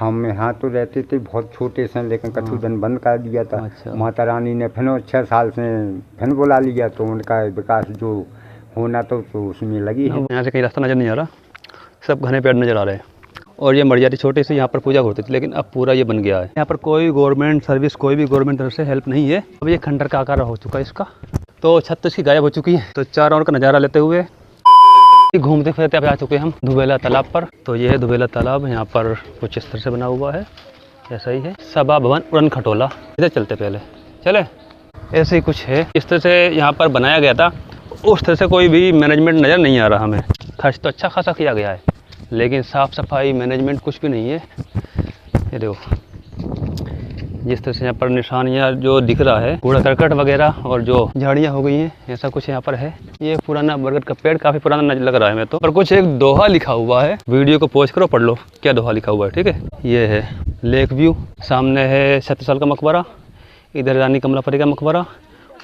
हम यहाँ तो रहते थे बहुत छोटे से, लेकिन कछु दिन बंद कर दिया था। अच्छा। माता रानी ने फिर 6 साल से फिर बुला लिया, तो उनका विकास जो होना तो उसमें लगी है। यहाँ से कहीं रास्ता नज़र नहीं आ रहा, सब घने पेड़ नज़र आ रहे हैं। और ये मर जाती छोटी सी, यहाँ पर पूजा होती थी, लेकिन अब पूरा ये बन गया है। यहाँ पर कोई गवर्नमेंट सर्विस, कोई भी गवर्नमेंट तरफ से हेल्प नहीं है। अब ये खंडर का आकार हो चुका है इसका, तो छत इसकी गायब हो चुकी है। तो चारों ओर का नज़ारा लेते हुए घूमते फिरते अब आ चुके हैं हम दुबेला तालाब पर। तो ये है दुबेला तालाब, यहाँ पर कुछ इस तरह से बना हुआ है, ऐसा ही है। सभा भवन उड़न खटोला, इधर चलते पहले चले। ऐसे ही कुछ है, इस तरह से यहाँ पर बनाया गया था। उस तरह से कोई भी मैनेजमेंट नज़र नहीं आ रहा हमें। खर्च तो अच्छा खासा किया गया है, लेकिन साफ़ सफाई मैनेजमेंट कुछ भी नहीं है। ये देखो जिस तरह से यहाँ पर निशानियाँ जो दिख रहा है, कूड़ा करकट वगैरह और जो झाड़ियाँ हो गई हैं, ऐसा कुछ यहाँ पर है। ये पुराना बरगद का पेड़ काफ़ी पुराना लग रहा है मैं तो। पर कुछ एक दोहा लिखा हुआ है, वीडियो को पॉज करो, पढ़ लो क्या दोहा लिखा हुआ है, ठीक है। ये है लेक व्यू, सामने है छत्रसाल का मकबरा, इधर रानी कमलापति का मकबरा,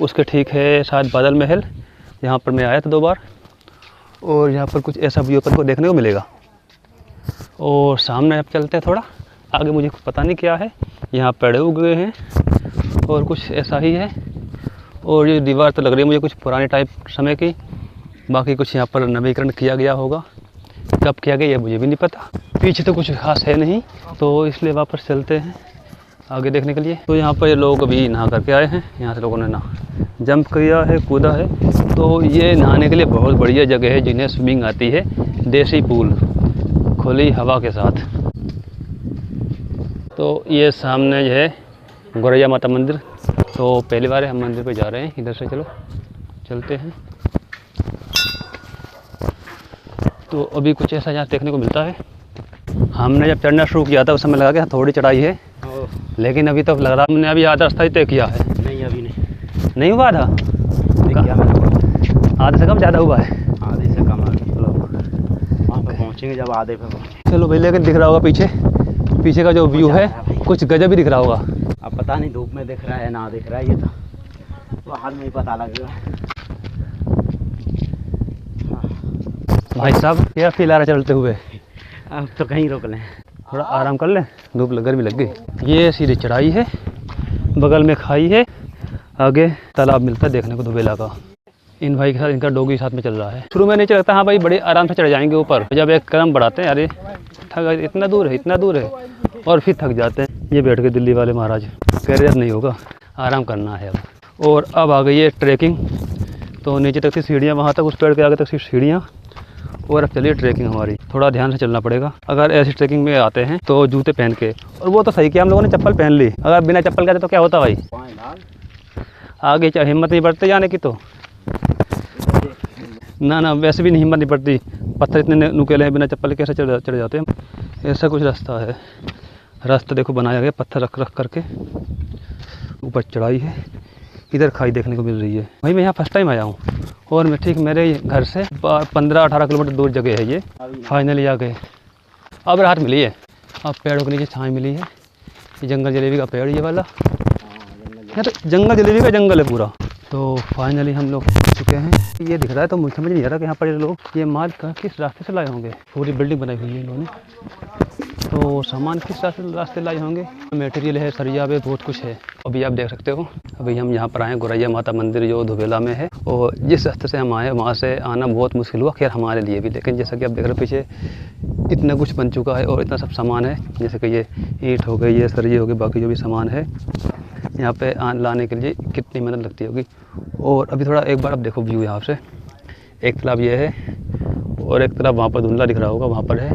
उसके ठीक है शायद बादल महल, यहाँ पर मैं आया था 2 बार। और यहाँ पर कुछ ऐसा व्यू को देखने को मिलेगा। और सामने अब चलते हैं थोड़ा आगे, मुझे पता नहीं क्या है, यहाँ पेड़ उगे हैं और कुछ ऐसा ही है। और ये दीवार तो लग रही है मुझे कुछ पुराने टाइप समय की, बाकी कुछ यहाँ पर नवीकरण किया गया होगा, कब किया गया ये मुझे भी नहीं पता। पीछे तो कुछ खास है नहीं, तो इसलिए वापस चलते हैं आगे देखने के लिए। तो यहाँ पर ये लोग अभी नहा करके आए हैं, यहाँ से लोगों ने जंप किया है, कूदा है। तो ये नहाने के लिए बहुत बढ़िया जगह है, जिन्हें स्विमिंग आती है, देसी पूल खुली हवा के साथ। तो ये सामने जो है गोरैया माता मंदिर। तो पहली बार हम मंदिर पे जा रहे हैं, इधर से चलो चलते हैं। तो अभी कुछ ऐसा यहाँ देखने को मिलता है। हमने जब चढ़ना शुरू किया था उस समय लगा कि थोड़ी चढ़ाई है, लेकिन अभी तो लग रहा हमने अभी आधा रास्ता ही तय किया है। नहीं अभी नहीं हुआ था, आधे से कम ज़्यादा हुआ है, आधे से कम। चलो वहाँ पर पहुँचेंगे जब आधे पे पहुँचे। चलो भाई, लेकिन दिख रहा होगा पीछे का जो व्यू है कुछ गजब ही दिख रहा होगा। अब पता नहीं धूप में दिख रहा है ना दिख रहा है, ये तो हाथ में ही पता लगेगा। भाई साहब क्या फील आ रहा चलते हुए? अब तो कहीं रोक लें, थोड़ा आराम कर लें, धूप गर्मी लग गई। ये सीधी चढ़ाई है, बगल में खाई है, आगे तालाब मिलता है देखने को दुबेला का। इन भाई के साथ इनका डॉगी साथ में चल रहा है। शुरू में नहीं चलता, हाँ भाई बड़े आराम से चढ़ जाएंगे ऊपर, जब एक कदम बढ़ाते हैं अरे थक, इतना दूर है और फिर थक जाते हैं। ये बैठ के दिल्ली वाले महाराज, कैरियर नहीं होगा, आराम करना है अब। और अब आ गई है ट्रैकिंग। तो नीचे तक की सीढ़ियाँ, वहाँ तक उस पेड़ के आगे तक की सीढ़ियाँ। और अब चलिए ट्रैकिंग हमारी, थोड़ा ध्यान से चलना पड़ेगा अगर ऐसी ट्रैकिंग में आते हैं तो, जूते पहन के। और वो तो सही किया हम लोगों ने चप्पल पहन ली, अगर बिना चप्पल के तो क्या होता भाई, आगे चाहे हिम्मत नहीं बढ़ती जाने की। तो ना वैसे भी नहीं हिम्मत नहीं पड़ती, पत्थर इतने नुकीले हैं, बिना चप्पल कैसे चढ़ जाते हैं। ऐसा कुछ रास्ता है, रास्ता देखो बनाया गया पत्थर रख करके, ऊपर चढ़ाई है। इधर खाई देखने को मिल रही है। भाई मैं यहाँ फर्स्ट टाइम आया हूँ, और मैं ठीक मेरे घर से 15-18 किलोमीटर दूर जगह है ये। फाइनली आ गए, अब राहत मिली है, अब पेड़ों के नीचे छाँव मिली है। ये जंगल जलेबी का पेड़, ये वाला यहाँ तो जंगल जलेबी का जंगल है पूरा। तो फाइनली हम लोग पहुँच चुके हैं। ये दिख रहा है तो मुझे समझ नहीं आ रहा कि यहाँ पर ये लोग ये माल किस रास्ते से लाए होंगे। पूरी बिल्डिंग बनाई हुई है इन्होंने, तो सामान किस रास्ते लाए होंगे। मटेरियल है, सरिया है, बहुत कुछ है। अभी आप देख सकते हो, अभी हम यहाँ पर आए गोरैया माता मंदिर जो दुबेला में है। और जिस रास्ते से हम आए वहाँ से आना बहुत मुश्किल हुआ, खैर हमारे लिए भी। लेकिन जैसा कि आप देख रहे हो पीछे इतना कुछ बन चुका है और इतना सब सामान है, जैसे कि ये ईंट हो गई, ये सरिये हो गए, बाकी जो भी सामान है यहाँ पे लाने के लिए कितनी मेहनत लगती होगी। और अभी थोड़ा एक बार आप देखो व्यू यहाँ से, एक तालाब ये है और एक तरफ वहाँ पर धुंधला दिख रहा होगा, वहाँ पर है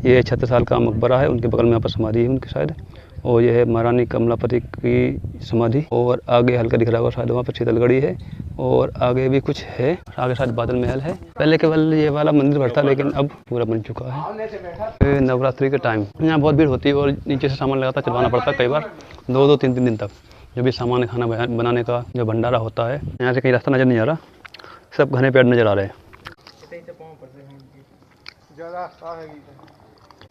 ये छत्रसाल का मकबरा है, उनके बगल में यहाँ पर समाधि है उनकी शायद। और ये है महारानी कमलापति की समाधि। और आगे हल्का दिख रहा होगा शायद वहाँ पर शीतलगढ़ी है, और आगे भी कुछ है, आगे शायद बादल महल है। पहले केवल ये वाला मंदिर भरता, लेकिन अब पूरा बन चुका है। नवरात्रि के टाइम यहाँ बहुत भीड़ होती है और नीचे से सामान लगातार चलवाना पड़ता है, कई बार 2-2, 3-3 दिन तक। जो भी सामान खाना बनाने का जो भंडारा होता है, यहाँ से कहीं रास्ता नज़र नहीं आ रहा, सब घने पेड़ नज़र आ रहे हैं।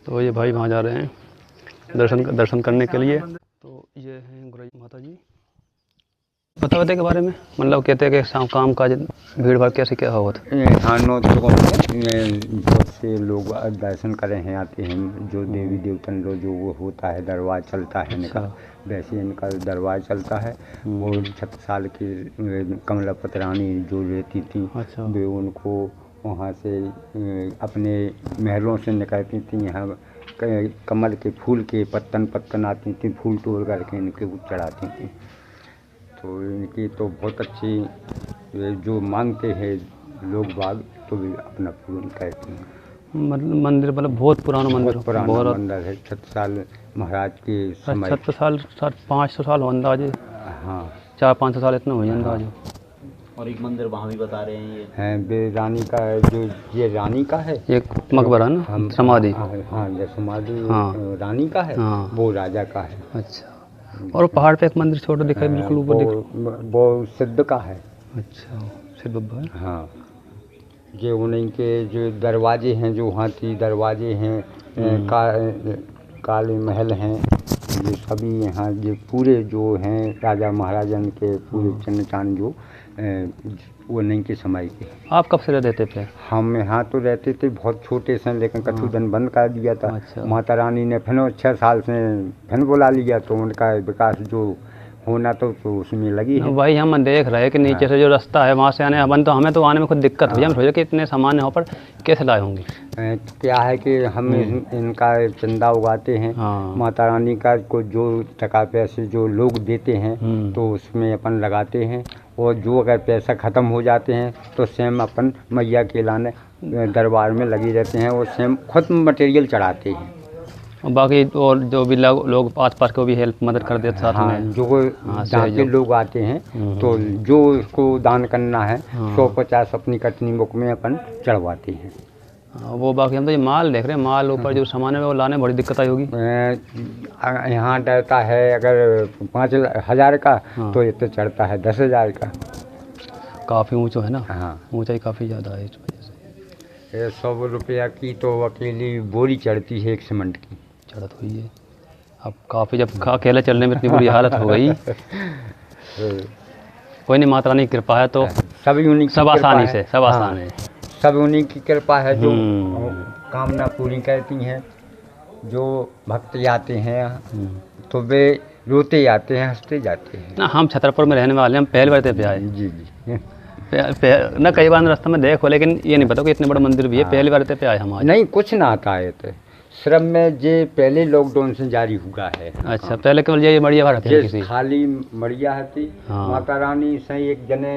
तो ये भाई वहाँ जा रहे हैं दर्शन करने के लिए। तो ये हैं गोरैया माता जी। पता होता के बारे में, मतलब कहते हैं कि काम काज भीड़ भाड़ कैसे क्या होता है? हाँ नौतरों में बहुत से लोग दर्शन करें हैं, आते हैं। जो देवी देवतन जो वो होता है दरबार चलता है इनका, वैसे इनका दरबार चलता है। वो 36 साल की कमलापति रानी जो रहती थी, अच्छा। वे उनको वहाँ से अपने महलों से निकलती थी। यहाँ कमल के फूल के पत्तन आती थी, फूल तोड़ करके इनके ऊपर चढ़ाती थी। तो इनकी तो बहुत अच्छी जो मांगते हैं लोग बाग, तो भी अपना पूर्ण करते हैं। मतलब मंदिर मतलब बहुत पुराना मंदिर, बहुत पुराना मंदिर है। 36 साल महाराज के समय। 36 साल, 500 साल हो अंदाजे। हाँ 400-500 साल इतना हो अंदाजे। और एक मंदिर वहाँ भी बता रहे हैं ये है वे रानी का है, जो ये रानी का है। एक मकबरा ना, समाधि। हाँ ये समाधि हाँ। रानी का है। हाँ। वो राजा का है। अच्छा। और पहाड़ पे एक मंदिर छोटा दिखाई, बिल्कुल ऊपर दिख। वो सिद्ध का है। अच्छा, सिद्ध बाबा है। हाँ ये उन्हीं के जो दरवाजे हैं, जो हाथी दरवाजे हैं, काले महल हैं, ये सभी यहाँ ये पूरे जो हैं राजा महाराजन के पूरे चिन्ह चांद जो वो नहीं के समय के। आप कब से रहते थे? हम यहाँ तो रहते थे बहुत छोटे से, लेकिन कछु दिन बंद कर दिया था। अच्छा। माता रानी ने फिर 6 साल से फिर बुला लिया, तो उनका विकास जो होना तो उसमें लगी है। भाई हम देख रहे हैं कि नीचे से जो रास्ता है वहाँ से आने, अपन तो हमें तो आने में खुद दिक्कत हुई। हम सोचे कि इतने सामान यहाँ पर कैसे लाए होंगे। तो क्या है कि हम इनका चंदा उगाते हैं। हाँ। माता रानी का को जो टका पैसे जो लोग देते हैं तो उसमें अपन लगाते हैं, और जो अगर पैसा ख़त्म हो जाते हैं तो सेम अपन मैया के लाने दरबार में लगी रहते हैं, और सेम खुद मटेरियल चढ़ाते हैं। और बाकी और जो भी लोग आस पास को भी हेल्प मदद कर देते साथ में। जो जहाँ के लोग आते हैं तो जो उसको दान करना है 150 अपनी कटनी बुक में अपन चढ़वाते हैं। वो बाकी हम तो ये माल देख रहे हैं, माल ऊपर जो सामान है वो लाने में बड़ी दिक्कत आई होगी। यहाँ डरता है अगर 5,000 का तो ये तो चढ़ता है 10,000 का। काफ़ी ऊंचा है ना। हाँ ऊंचाई काफ़ी ज़्यादा है इस वजह से। 100 रुपया की तो अकेली बोरी चढ़ती है एक सीमेंट की। चढ़त हुई है अब काफ़ी, जब अकेले चलने में इतनी बुरी हालत हो गई। कोई नहीं, माता रानी की कृपा है तो सभी उन्हीं की सब कृपा आसानी है। से, सब आसान है। सब उन्हीं की कृपा है जो कामना पूरी करती हैं। जो भक्त आते हैं यहाँ तो वे रोते आते हैं, हंसते जाते हैं। ना हम छतरपुर में रहने वाले, हम पहली बार पे आए। जी जी। ना कई बार रास्ते में देखो, लेकिन ये नहीं पता कि इतने बड़ा मंदिर भी है। पहली बार पे आए हम आज। नहीं कुछ ना आता है तो श्रम में जे पहले लॉकडाउन से जारी हुआ है। अच्छा, पहले केवल ये मड़िया भर जे किसी। खाली मरिया हती। हाँ। माता रानी से एक जने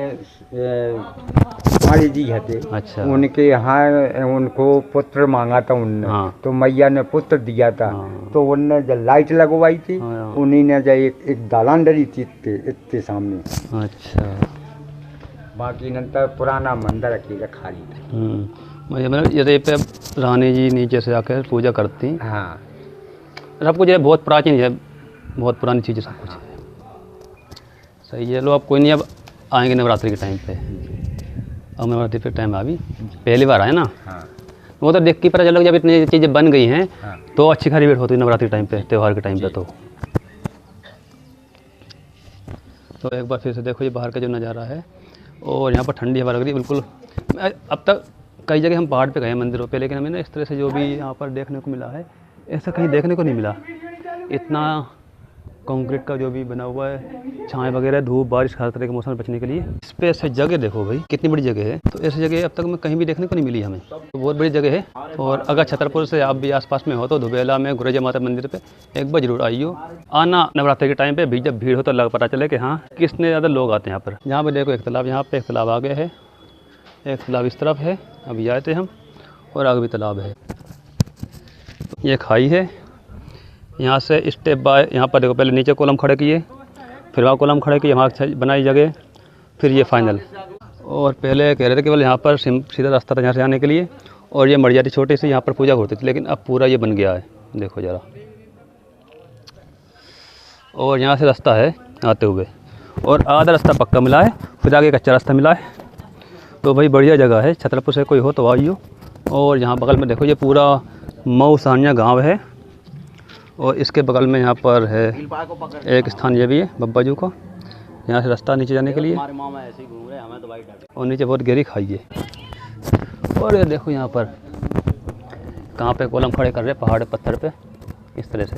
कुमारी जी हते। अच्छा। उनके यहाँ उनको पुत्र मांगा था उनने। हाँ। तो मैया ने पुत्र दिया था। हाँ। तो उनने जब लाइट लगवाई थी हाँ। उन्हीं ने जब एक दालान डरी थी इतने सामने। अच्छा। बाकी नंतर पुराना मंदिर अकेला खाली था। मुझे मतलब ये पे रानी जी नीचे से आकर पूजा करती। हाँ सब कुछ ये बहुत प्राचीन है, बहुत पुरानी चीज़ें सब कुछ है। सही है। लो अब कोई नहीं, अब आएंगे नवरात्रि के टाइम पे। अब नवरात्रि पे टाइम अभी पहली बार आए ना। हाँ। वो तो देख के पता चला जब इतनी चीज़ें बन गई हैं। हाँ। तो अच्छी खासी भीड़ होती है नवरात्रि टाइम पे, त्यौहार के टाइम पे। तो एक बार फिर से देखो ये बाहर का जो नज़ारा है, और यहाँ पर ठंडी हवा लग रही है बिल्कुल। अब तक कई जगह हम पहाड़ पे गए मंदिरों पे, लेकिन हमें ना इस तरह से जो भी यहाँ पर देखने को मिला है ऐसा कहीं देखने को नहीं मिला। इतना कंक्रीट का जो भी बना हुआ है, छाएं वगैरह, धूप बारिश हर तरह के मौसम में बचने के लिए। इस पे ऐसे जगह देखो भाई कितनी बड़ी जगह है। तो ऐसी जगह अब तक मैं कहीं भी देखने को नहीं मिली हमें। तो बहुत बड़ी जगह है। और अगर छतरपुर से आप भी आसपास में हो तो दुबेला में गुरजा माता मंदिर पे एक बार जरूर आइयो। आना नवरात्रि के टाइम पे भी, जब भीड़ हो तो लग पता चले कि हाँ कितने ज़्यादा लोग आते हैं यहाँ पर। यहाँ पर देखो एक तालाब, यहाँ पे एक तालाब आगे है, एक तालाब इस तरफ है, अभी आए थे हम, और आगे भी तालाब है। ये खाई है। यहाँ से स्टेप बाय, यहाँ पर देखो पहले नीचे कॉलम खड़े किए, फिर वहाँ कॉलम खड़े किए, वहाँ बनाई जगह, फिर ये फाइनल। और पहले कह रहे थे केवल यहाँ पर सीधा रास्ता था यहाँ से आने के लिए, और ये मर्यादा छोटी सी यहाँ पर पूजा होती थी, लेकिन अब पूरा ये बन गया है, देखो ज़रा। और यहाँ से रास्ता है आते हुए, और आधा रास्ता पक्का मिला है, फिर आगे कच्चा रास्ता मिला है। तो भाई बढ़िया जगह है, छतरपुर से कोई हो तो आइयो। और यहाँ बगल में देखो ये पूरा मऊ सानिया गाँव है, और इसके बगल में यहाँ पर है एक स्थान ये भी है बब्बा जी का। यहाँ से रास्ता नीचे जाने के लिए, हमारे मामा ऐसे ही घूम रहे हैं, हमें तो भाई डर। और नीचे बहुत गहरी खाई है। और ये देखो यहाँ पर कहाँ पे कोलम खड़े कर रहे हैं, पहाड़ पत्थर पे इस तरह से।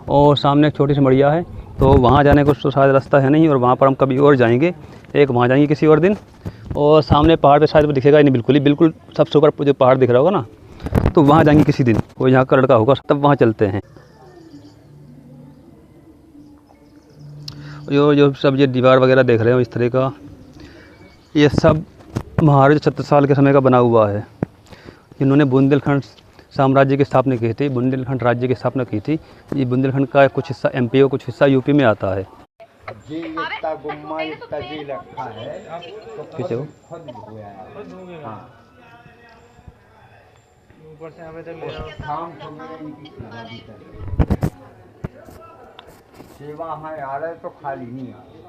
और सामने एक छोटी सी मड़िया है, तो वहाँ जाने को तो शायद रास्ता है नहीं, और वहाँ पर हम कभी और जाएंगे, एक वहाँ जाएंगे किसी और दिन। और सामने पहाड़ पे शायद दिखेगा ही नहीं, बिल्कुल ही, बिल्कुल सबसे ऊपर जो पहाड़ दिख रहा होगा ना, तो वहाँ जाएंगे किसी दिन, वो यहाँ का लड़का होगा तब वहाँ चलते हैं। जो सब ये दीवार वगैरह देख रहे हो इस तरह का, ये सब महाराजा छत्रसाल के समय का बना हुआ है। इन्होंने बुंदेलखंड साम्राज्य की स्थापना की थी, बुंदेलखंड राज्य की स्थापना की थी। ये बुंदेलखंड का कुछ हिस्सा एमपी और कुछ हिस्सा यूपी में आता है। जी इतना गुम्मा इतना जी रखा है तो किसे हो? खुद हुआ है। हाँ ऊपर से हमें तो काम इनकी सेवा है आ रहे तो खाली नहीं आ रहे,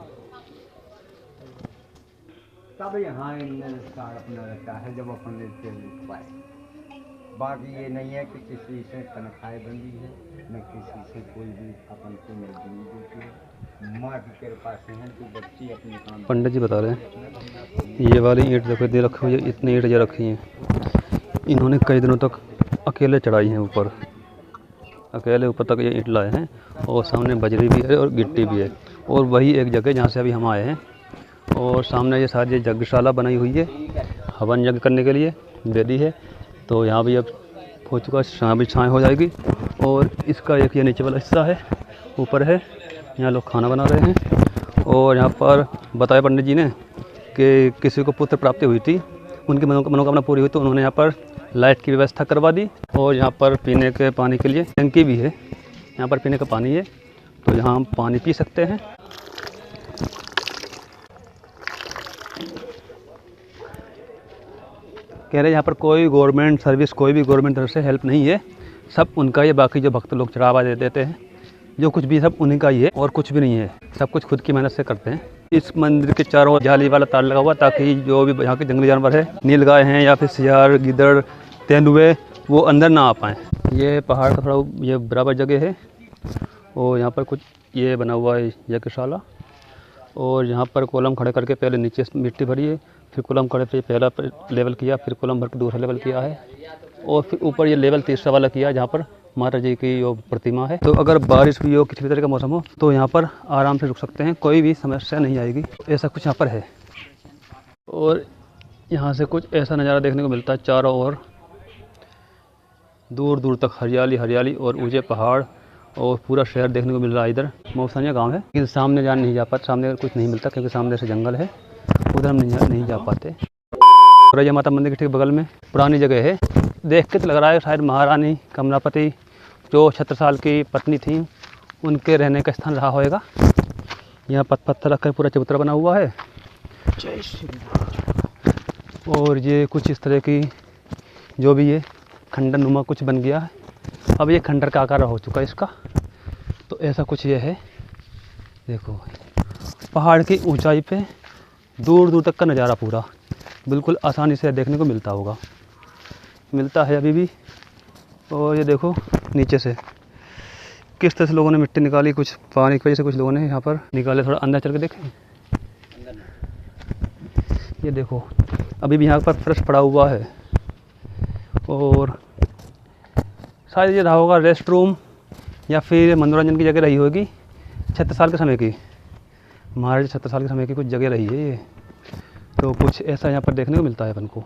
तब यहाँ विस्तार अपना रहता है जब अपन लेते लिख पाए। बाकी ये नहीं है कि किसी से तनख्वाहें बंदी है, न किसी से कोई भी अपन को मजदूरी देती है। माँ की कृपा से हैं तो बच्चे अपने काम। पंडित जी बता रहे हैं ये वाली ईंट देखो दे रखी हुई है, इतनी ईंट ये रखी हैं, इन्होंने कई दिनों तक अकेले चढ़ाई हैं ऊपर, अकेले ऊपर तक ये ईंट लाए हैं। और सामने बजरी भी है और गिट्टी भी है। और वही एक जगह जहाँ से अभी हम आए हैं, और सामने ये सारी यज्ञशाला बनाई हुई है हवन यज्ञ करने के लिए, वेदी है। तो यहाँ भी अब हो चुका, शाम भी छाँव हो जाएगी। और इसका एक ये नीचे वाला हिस्सा है, ऊपर है, यहाँ लोग खाना बना रहे हैं। और यहाँ पर बताया पंडित जी ने कि किसी को पुत्र प्राप्ति हुई थी, उनकी मनोकामना पूरी हुई, तो उन्होंने यहाँ पर लाइट की व्यवस्था करवा दी। और यहाँ पर पीने के पानी के लिए टंकी भी है, यहाँ पर पीने का पानी है, तो यहाँ हम पानी पी सकते हैं। कह रहे यहाँ पर कोई गवर्नमेंट सर्विस, कोई भी गवर्नमेंट तरफ से हेल्प नहीं है, सब उनका ही है। बाकी जो भक्त लोग चढ़ावा दे देते हैं, जो कुछ भी सब उन्हीं का ही है, और कुछ भी नहीं है, सब कुछ खुद की मेहनत से करते हैं। इस मंदिर के चारों ओर जाली वाला तार लगा हुआ, ताकि जो भी यहाँ के जंगली जानवर है, नीलगाय हैं या फिर सियार, गिद्दड़, तेंदुए, वो अंदर ना आ पाएँ। ये पहाड़ का थोड़ा ये बराबर जगह है, और यहाँ पर कुछ ये बना हुआ है यज्ञशाला। और यहाँ पर कोलम खड़े करके पहले नीचे मिट्टी भरी है, फिर कोलम खड़े पे पहला लेवल किया, फिर कोलम भर के दूसरा लेवल किया है, और फिर ऊपर ये लेवल तीसरा वाला किया, जहाँ पर माता जी की जो प्रतिमा है। तो अगर बारिश भी हो, किसी भी तरह का मौसम हो, तो यहाँ पर आराम से रुक सकते हैं, कोई भी समस्या नहीं आएगी। ऐसा कुछ यहाँ पर है। और यहाँ से कुछ ऐसा नज़ारा देखने को मिलता है, चारों ओर दूर दूर तक हरियाली हरियाली और ऊंचे पहाड़, और पूरा शहर देखने को मिल रहा है। इधर मौसानिया गांव है, लेकिन सामने जान नहीं जा पाते, सामने कुछ नहीं मिलता, क्योंकि सामने से जंगल है, उधर हम नहीं जा पाते। रैया माता मंदिर के ठीक बगल में पुरानी जगह है, देख के तो लग रहा है शायद महारानी कमलापति जो छत्रसाल की पत्नी थी, उनके रहने का स्थान रहा होगा। यहाँ पत्थर रखकर पूरा चबूतरा बना हुआ है। और ये कुछ इस तरह की जो भी ये खंडर नुमा कुछ बन गया है, अब ये खंडर का आकार हो चुका है इसका। तो ऐसा कुछ ये है, देखो पहाड़ की ऊंचाई पे दूर दूर तक का नज़ारा पूरा बिल्कुल आसानी से देखने को मिलता होगा, मिलता है अभी भी। और ये देखो नीचे से किस तरह से लोगों ने मिट्टी निकाली, कुछ पानी की वजह से कुछ लोगों ने यहाँ पर निकाले। थोड़ा अंदर चल के देखें, ये देखो अभी भी यहाँ पर फर्श पड़ा हुआ है। और शायद ये रहा होगा रेस्ट रूम या फिर मनोरंजन की जगह रही होगी, छत्रसाल के समय की, महाराजा छत्रसाल के समय की कुछ जगह रही है ये। तो कुछ ऐसा यहाँ पर देखने को मिलता है अपन को।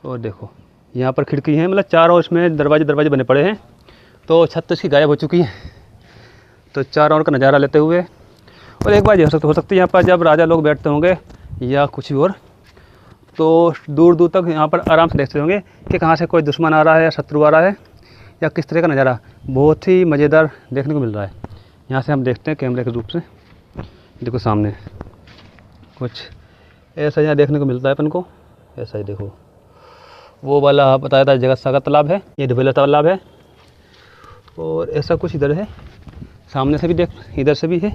और देखो यहाँ पर खिड़की है, मतलब चारों इसमें दरवाजे बने पड़े हैं, तो छत तो इसकी गायब हो चुकी है। तो चारों ओर का नज़ारा लेते हुए, और एक बात हो सकती है यहाँ पर जब राजा लोग बैठते होंगे या कुछ और, तो दूर दूर तक यहाँ पर आराम से देखते होंगे कि कहाँ से कोई दुश्मन आ रहा है या शत्रु आ रहा है, या किस तरह का नज़ारा बहुत ही मज़ेदार देखने को मिल रहा है। यहाँ से हम देखते हैं कैमरे के रूप से, देखो सामने कुछ ऐसा यहाँ देखने को मिलता है अपन को। ऐसा ही देखो, वो वाला बताया था जगत सागर तालाब है, ये डुबेला तालाब है। और ऐसा कुछ इधर है, सामने से भी देख, इधर से भी है,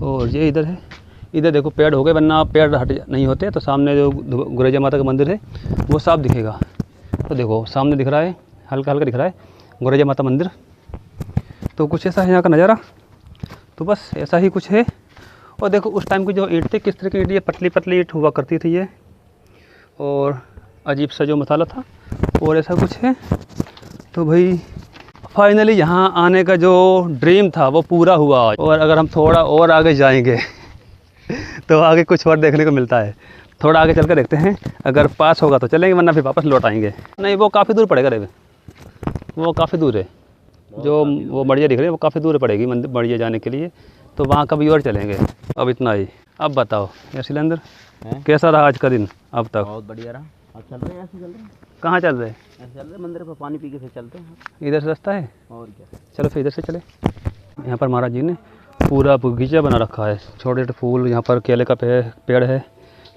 और ये इधर है। इधर देखो पेड़ हो गए, वरना पेड़ हट नहीं होते, तो सामने जो गुरैया माता का मंदिर है वो साफ दिखेगा। तो देखो सामने दिख रहा है, हल्का हल्का दिख रहा है गुरैया माता मंदिर। तो कुछ ऐसा है यहाँ का नज़ारा। तो बस ऐसा ही कुछ है। और देखो उस टाइम की जो ईंट थी, किस तरह की ईंट, ये पतली पतली ईंट हुआ करती थी ये, और अजीब सा जो मसाला था, और ऐसा कुछ है। तो भाई फाइनली यहाँ आने का जो ड्रीम था वो पूरा हुआ। और अगर हम थोड़ा और आगे जाएंगे तो आगे कुछ और देखने को मिलता है। थोड़ा आगे चल कर देखते हैं, अगर पास होगा तो चलेंगे, वरना फिर वापस लौट आएंगे। नहीं, वो काफ़ी दूर पड़ेगा रे, वो काफ़ी दूर है। जो वो बढ़िया दिख रही है वो काफ़ी दूर पड़ेगी मंदिर बढ़िया जाने के लिए, तो वहाँ कभी और चलेंगे। अब इतना ही। अब बताओ यार सिलेंडर, कैसा रहा आज का दिन अब तक? बहुत बढ़िया रहा। अब चल रहे हैं, ऐसे चल रहे हैं, कहाँ चल रहे हैं? ऐसे चल रहे हैं, मंदिर पर पानी पी के फिर चलते हैं। इधर से रास्ता है, और क्या, चलो फिर इधर से चले। यहाँ पर महाराज जी ने पूरा बगीचा बना रखा है, छोटे छोटे फूल, यहाँ पर केले का पेड़ है,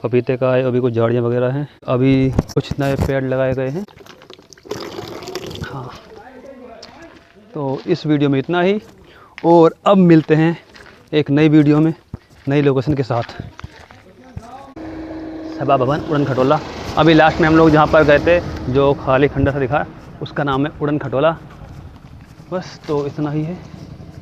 पपीते का है, अभी कुछ झाड़ियाँ वगैरह हैं, अभी कुछ नए पेड़ लगाए गए हैं। हाँ, तो इस वीडियो में इतना ही, और अब मिलते हैं एक नई वीडियो में नई लोकेशन के साथ। सभा भवन उड़न खटोला। अभी लास्ट में हम लोग जहाँ पर गए थे, जो खाली खंडर सा दिखा, उसका नाम है उड़न खटोला। बस तो इतना ही है।